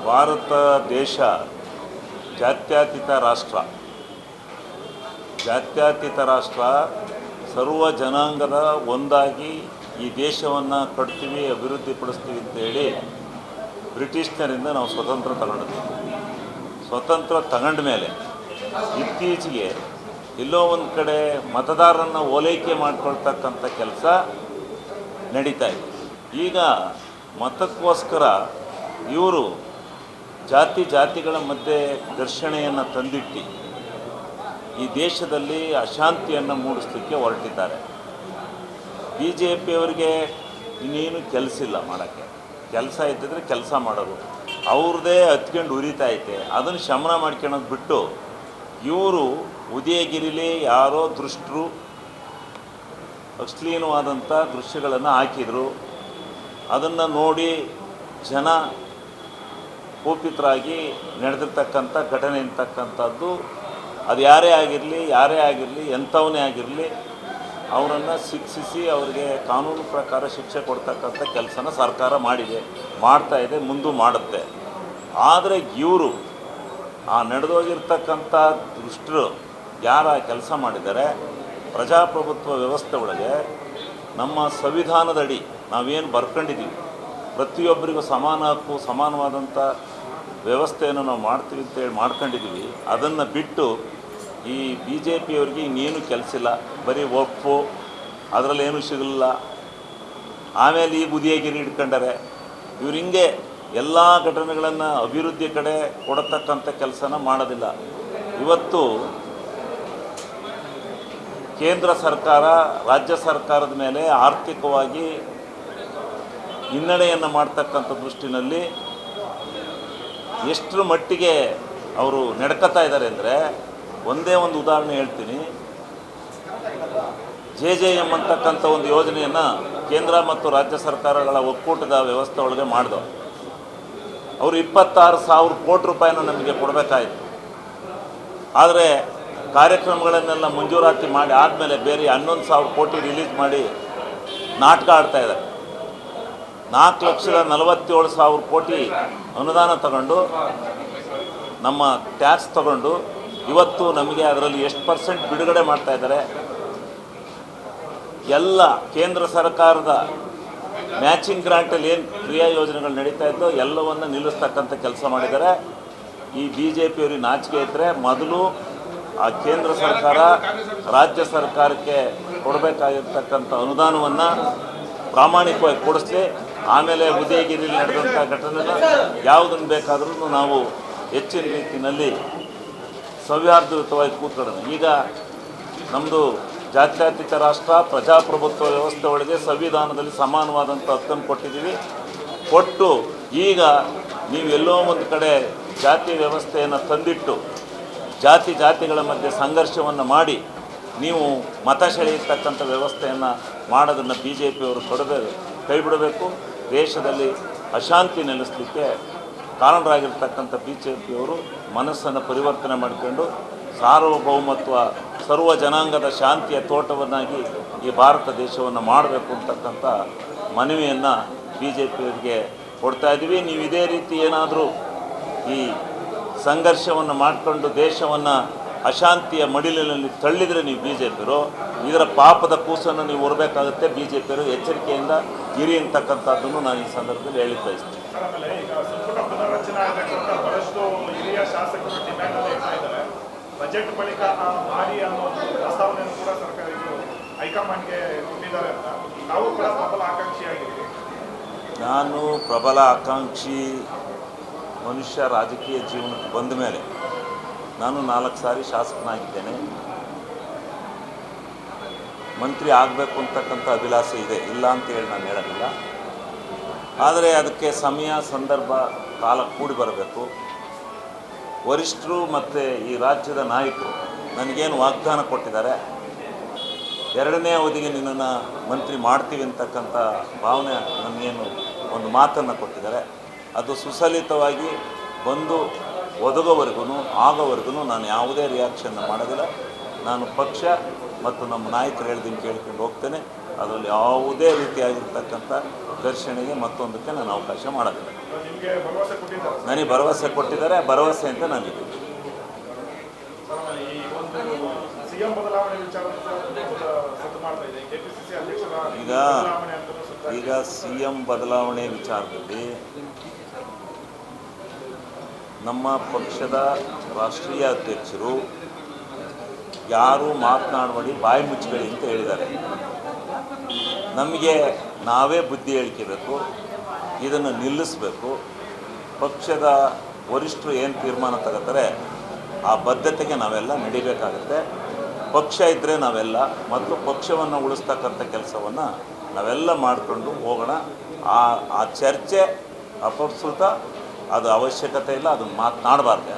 ಭಾರತ ದೇಶ ಜಾತ್ಯತೀತ ರಾಷ್ಟ್ರ. ಸರ್ವ ಜನಾಂಗದ ಒಂದಾಗಿ ಈ ದೇಶವನ್ನು ಕಟ್ತೀವಿ, ಅಭಿವೃದ್ಧಿಪಡಿಸ್ತೀವಿ ಅಂತೇಳಿ ಬ್ರಿಟಿಷ್ನರಿಂದ ನಾವು ಸ್ವತಂತ್ರ ತಗೊಂಡಿದ್ವಿ. ಸ್ವತಂತ್ರ ತಗೊಂಡ ಮೇಲೆ ಇತ್ತೀಚೆಗೆ ಎಲ್ಲೋ ಒಂದು ಕಡೆ ಮತದಾರರನ್ನು ಓಲೈಕೆ ಮಾಡ್ಕೊಳ್ತಕ್ಕಂಥ ಕೆಲಸ ನಡೀತಾ ಇದೆ. ಈಗ ಮತಕ್ಕೋಸ್ಕರ ಇವರು ಜಾತಿಗಳ ಮಧ್ಯೆ ಘರ್ಷಣೆಯನ್ನು ತಂದಿಟ್ಟು ಈ ದೇಶದಲ್ಲಿ ಅಶಾಂತಿಯನ್ನು ಮೂಡಿಸಲಿಕ್ಕೆ ಹೊರಟಿದ್ದಾರೆ. ಬಿ ಜೆ ಪಿಯವರಿಗೆ ಇನ್ನೇನು ಕೆಲಸ ಇಲ್ಲ ಮಾಡೋಕ್ಕೆ. ಕೆಲಸ ಇದ್ದಿದ್ರೆ ಕೆಲಸ ಮಾಡೋದು, ಅವ್ರದ್ದೇ ಹತ್ಕೊಂಡು ಉರಿತಾ ಐತೆ. ಅದನ್ನು ಶಮನ ಮಾಡ್ಕೊಳ್ಳೋದು ಬಿಟ್ಟು ಇವರು ಉದಯಗಿರಿಲಿ ಯಾರೋ ದುಷ್ಟರು ಅಶ್ಲೀಲವಾದಂಥ ದೃಶ್ಯಗಳನ್ನು ಹಾಕಿದರು. ಅದನ್ನು ನೋಡಿ ಜನ ಕೋಪಿತರಾಗಿ ನಡೆದಿರ್ತಕ್ಕಂಥ ಘಟನೆ ಅಂತಕ್ಕಂಥದ್ದು, ಅದು ಯಾರೇ ಆಗಿರಲಿ ಎಂಥವನೇ ಆಗಿರಲಿ ಅವರನ್ನು ಶಿಕ್ಷಿಸಿ ಅವರಿಗೆ ಕಾನೂನು ಪ್ರಕಾರ ಶಿಕ್ಷೆ ಕೊಡ್ತಕ್ಕಂಥ ಕೆಲಸನ ಸರ್ಕಾರ ಮಾಡ್ತಾಯಿದೆ, ಮುಂದೂ ಮಾಡುತ್ತೆ. ಆದರೆ ಇವರು ಆ ನಡೆದೋಗಿರ್ತಕ್ಕಂಥ ದುಷ್ಟರು ಯಾರ ಕೆಲಸ ಮಾಡಿದ್ದಾರೆ, ಪ್ರಜಾಪ್ರಭುತ್ವ ವ್ಯವಸ್ಥೆ ಒಳಗೆ ನಮ್ಮ ಸಂವಿಧಾನದಡಿ ನಾವೇನು ಬರ್ಕೊಂಡಿದ್ದೀವಿ, ಪ್ರತಿಯೊಬ್ಬರಿಗೂ ಸಮಾನ ಹಕ್ಕು, ಸಮಾನವಾದಂಥ ವ್ಯವಸ್ಥೆಯನ್ನು ನಾವು ಮಾಡ್ತೀವಿ ಅಂತೇಳಿ ಮಾಡ್ಕೊಂಡಿದ್ದೀವಿ. ಅದನ್ನು ಬಿಟ್ಟು ಈ ಬಿ ಜೆ ಪಿಯವರಿಗೆ ಇನ್ನೇನು ಕೆಲಸ ಇಲ್ಲ, ಬರೀ ಒಪ್ಪು, ಅದರಲ್ಲೇನೂ ಸಿಗಲಿಲ್ಲ. ಆಮೇಲೆ ಈ ಉದಯಗಿರಿ ಇಟ್ಕೊಂಡರೆ ಇವ್ರು ಹಿಂಗೆ ಎಲ್ಲ ಘಟನೆಗಳನ್ನು ಅಭಿವೃದ್ಧಿ ಕಡೆ ಕೊಡತಕ್ಕಂಥ ಕೆಲಸನ ಮಾಡೋದಿಲ್ಲ. ಇವತ್ತು ಕೇಂದ್ರ ಸರ್ಕಾರ ರಾಜ್ಯ ಸರ್ಕಾರದ ಮೇಲೆ ಆರ್ಥಿಕವಾಗಿ ಹಿನ್ನಡೆಯನ್ನು ಮಾಡ್ತಕ್ಕಂಥ ದೃಷ್ಟಿನಲ್ಲಿ ಎಷ್ಟರ ಮಟ್ಟಿಗೆ ಅವರು ನಡ್ಕೊತಾ ಇದ್ದಾರೆ ಅಂದರೆ, ಒಂದೇ ಒಂದು ಉದಾಹರಣೆ ಹೇಳ್ತೀನಿ. JJM ಅಂತಕ್ಕಂಥ ಒಂದು ಯೋಜನೆಯನ್ನು ಕೇಂದ್ರ ಮತ್ತು ರಾಜ್ಯ ಸರ್ಕಾರಗಳ ಒಕ್ಕೂಟದ ವ್ಯವಸ್ಥೆ ಒಳಗೆ ಮಾಡಿದವು. ಅವರು 26,000 ಕೋಟಿ ರೂಪಾಯಿನ ನಮಗೆ ಕೊಡಬೇಕಾಯಿತು. ಆದರೆ ಕಾರ್ಯಕ್ರಮಗಳನ್ನೆಲ್ಲ ಮಂಜೂರಾತಿ ಮಾಡಿ ಆದಮೇಲೆ ಬೇರೆ 11,000 ಕೋಟಿ ರಿಲೀಸ್ ಮಾಡಿ ನಾಟಕ ಆಡ್ತಾಯಿದ್ದಾರೆ. 4,47,000 ಕೋಟಿ ಅನುದಾನ ತಗೊಂಡು, ನಮ್ಮ ಟ್ಯಾಕ್ಸ್ ತಗೊಂಡು ಇವತ್ತು ನಮಗೆ ಅದರಲ್ಲಿ ಎಷ್ಟು % ಬಿಡುಗಡೆ ಮಾಡ್ತಾಯಿದ್ದಾರೆ. ಎಲ್ಲ ಕೇಂದ್ರ ಸರ್ಕಾರದ ಮ್ಯಾಚಿಂಗ್ ಗ್ರಾಂಟಲ್ಲಿ ಏನು ಕ್ರಿಯಾ ಯೋಜನೆಗಳು ನಡೀತಾ ಇದ್ದೋ ಎಲ್ಲವನ್ನು ನಿಲ್ಲಿಸ್ತಕ್ಕಂಥ ಕೆಲಸ ಮಾಡಿದ್ದಾರೆ. ಈ ಬಿ ಜೆ ಪಿಯವರಿಗೆ ನಾಚಿಕೆ ಇದ್ದರೆ ಮೊದಲು ಆ ಕೇಂದ್ರ ಸರ್ಕಾರ ರಾಜ್ಯ ಸರ್ಕಾರಕ್ಕೆ ಕೊಡಬೇಕಾಗಿರ್ತಕ್ಕಂಥ ಅನುದಾನವನ್ನು ಪ್ರಾಮಾಣಿಕವಾಗಿ ಕೊಡಿಸ್ಲಿ. ಆಮೇಲೆ ಉದಯಗಿರಿಯಲ್ಲಿ ನಡೆದಂಥ ಘಟನೆನ ಯಾವುದನ್ನು ಬೇಕಾದರೂ ನಾವು ಹೆಚ್ಚಿನ ರೀತಿಯಲ್ಲಿ ಸೌಹಾರ್ದಯುತವಾಗಿ ಕೂತ್ಕೊಳ್ಳೋಣ. ಈಗ ನಮ್ಮದು ಜಾತ್ಯತೀತ ರಾಷ್ಟ್ರ, ಪ್ರಜಾಪ್ರಭುತ್ವ ವ್ಯವಸ್ಥೆ ಒಳಗೆ ಸಂವಿಧಾನದಲ್ಲಿ ಸಮಾನವಾದಂಥ ಹಕ್ಕನ್ನು ಕೊಟ್ಟಿದ್ದೀವಿ. ಕೊಟ್ಟು ಈಗ ನೀವು ಎಲ್ಲೋ ಒಂದು ಕಡೆ ಜಾತಿ ವ್ಯವಸ್ಥೆಯನ್ನು ತಂದಿಟ್ಟು ಜಾತಿಗಳ ಮಧ್ಯೆ ಸಂಘರ್ಷವನ್ನು ಮಾಡಿ ನೀವು ಮತ ಸೆಳೆಯತಕ್ಕಂಥ ವ್ಯವಸ್ಥೆಯನ್ನು ಮಾಡೋದನ್ನು ಬಿ ಜೆ ಪಿಯವರು ಕೈ ಬಿಡಬೇಕು. ದೇಶದಲ್ಲಿ ಅಶಾಂತಿ ನೆಲೆಸಲಿಕ್ಕೆ ಕಾರಣರಾಗಿರ್ತಕ್ಕಂಥ ಬಿ ಜೆ ಪಿಯವರು ಮನಸ್ಸನ್ನು ಪರಿವರ್ತನೆ ಮಾಡಿಕೊಂಡು ಸಾರ್ವಭೌಮತ್ವ, ಸರ್ವ ಜನಾಂಗದ ಶಾಂತಿಯ ತೋಟವನ್ನಾಗಿ ಈ ಭಾರತ ದೇಶವನ್ನು ಮಾಡಬೇಕು ಅಂತಕ್ಕಂಥ ಮನವಿಯನ್ನು ಬಿ ಜೆ ಪಿಯವರಿಗೆ ಕೊಡ್ತಾಯಿದ್ದೀವಿ. ನೀವು ಇದೇ ರೀತಿ ಏನಾದರೂ ಈ ಸಂಘರ್ಷವನ್ನು ಮಾಡಿಕೊಂಡು ದೇಶವನ್ನು ಅಶಾಂತಿಯ ಮಡಿಲಿನಲ್ಲಿ ತಳ್ಳಿದರೆ ನೀವು ಬಿ ಜೆ ಪಿಯವರು ಇದರ ಪಾಪದ ಕೂಸನ್ನು ನೀವು ಹೊರಬೇಕಾಗುತ್ತೆ. ಬಿ ಜೆ ಪಿಯವರು ಎಚ್ಚರಿಕೆಯಿಂದ ಇರಿ ಅಂತಕ್ಕಂಥದ್ದನ್ನು ನಾನು ಈ ಸಂದರ್ಭದಲ್ಲಿ ಹೇಳಿ ಬಯಸ್ತೀನಿ. ಬಜೆಟ್ ಬಳಿಕ ಮಾಡಿ ಅನ್ನೋ ಪ್ರಸ್ತಾವನೆಯನ್ನು ಕೂಡ ಸರ್ಕಾರ ಹೈಕಮಾಂಡ್ಗೆ ಕೊಟ್ಟಿದ್ದಾರೆ ಅಂತ ನಾವು ಕೂಡ ಪ್ರಬಲ ಆಕಾಂಕ್ಷಿಯಾಗಿದ್ದೀವಿ. ನಾನು ಪ್ರಬಲ ಆಕಾಂಕ್ಷಿ ಮನುಷ್ಯ. ರಾಜಕೀಯ ಜೀವನಕ್ಕೆ ಬಂದ ಮೇಲೆ ನಾನು 4 ಸಾರಿ ಶಾಸಕನಾಗಿದ್ದೇನೆ. ಮಂತ್ರಿ ಆಗಬೇಕು ಅಂತಕ್ಕಂಥ ಅಭಿಲಾಷೆ ಇದೆ, ಇಲ್ಲ ಅಂತೇಳಿ ನಾನು ಹೇಳೋದಿಲ್ಲ. ಆದರೆ ಅದಕ್ಕೆ ಸಮಯ, ಸಂದರ್ಭ, ಕಾಲ ಕೂಡಿ ಬರಬೇಕು. ವರಿಷ್ಠರು ಮತ್ತು ಈ ರಾಜ್ಯದ ನಾಯಕರು ನನಗೇನು ವಾಗ್ದಾನ ಕೊಟ್ಟಿದ್ದಾರೆ, 2ನೇ ಅವಧಿಗೆ ನಿನ್ನನ್ನು ಮಂತ್ರಿ ಮಾಡ್ತೀವಿ ಅಂತಕ್ಕಂಥ ಭಾವನೆ ನನಗೇನು ಒಂದು ಮಾತನ್ನು ಕೊಟ್ಟಿದ್ದಾರೆ, ಅದು ಸುಸಲಿತವಾಗಿ ಬಂದು ಆಗೋವರೆಗೂ ನಾನು ಯಾವುದೇ ರಿಯಾಕ್ಷನ್ನ ಮಾಡೋದಿಲ್ಲ. ನಾನು ಪಕ್ಷ ಮತ್ತು ನಮ್ಮ ನಾಯಕರು ಹೇಳ್ದಂಗೆ ಕೇಳ್ಕೊಂಡು ಹೋಗ್ತೇನೆ. ಅದರಲ್ಲಿ ಯಾವುದೇ ರೀತಿಯಾಗಿರ್ತಕ್ಕಂಥ ಘರ್ಷಣೆಗೆ ಮತ್ತೊಂದಕ್ಕೆ ನಾನು ಅವಕಾಶ ಮಾಡೋದಿಲ್ಲ. ನಿಮಗೆ ಭರವಸೆ ಕೊಟ್ಟಿದ್ದಾರೆ ಸರ್. ನನಗೆ ಭರವಸೆ ಕೊಟ್ಟಿದ್ದಾರೆ, ಭರವಸೆ ಅಂತ ನಾನಿದ್ದೀನಿ. ಸರ್, ಈ ಒಂದು ಸಿಎಂ ಬದಲಾವಣೆ ವಿಚಾರ ಸದ್ದು ಮಾಡ್ತಾ ಇದೆ. ಕೆಪಿಸಿಸಿ ಅಧ್ಯಕ್ಷರ ಬದಲಾವಣೆ ಅಂತ ಈಗ CM ಬದಲಾವಣೆ ವಿಚಾರದಲ್ಲಿ ನಮ್ಮ ಪಕ್ಷದ ರಾಷ್ಟ್ರೀಯ ಅಧ್ಯಕ್ಷರು ಯಾರು ಮಾತನಾಡಬೇಡಿ, ಬಾಯಿ ಮುಚ್ಚಬೇಡಿ ಅಂತ ಹೇಳಿದ್ದಾರೆ. ನಮಗೆ ನಾವೇ ಬುದ್ಧಿ ಹೇಳಿಕೆಬೇಕು, ಇದನ್ನು ನಿಲ್ಲಿಸಬೇಕು. ಪಕ್ಷದ ವರಿಷ್ಠರು ಏನು ತೀರ್ಮಾನ ತಗೋತಾರೆ ಆ ಬದ್ಧತೆಗೆ ನಾವೆಲ್ಲ ನಡಿಬೇಕಾಗುತ್ತೆ. ಪಕ್ಷ ಇದ್ದರೆ ನಾವೆಲ್ಲ, ಮತ್ತು ಪಕ್ಷವನ್ನು ಉಳಿಸ್ತಕ್ಕಂಥ ಕೆಲಸವನ್ನು ನಾವೆಲ್ಲ ಮಾಡಿಕೊಂಡು ಹೋಗೋಣ. ಆ ಚರ್ಚೆ ಅಪಪ್ರಸ್ತುತ, ಅದು ಅವಶ್ಯಕತೆ ಇಲ್ಲ, ಅದನ್ನು ಮಾತನಾಡಬಾರ್ದು.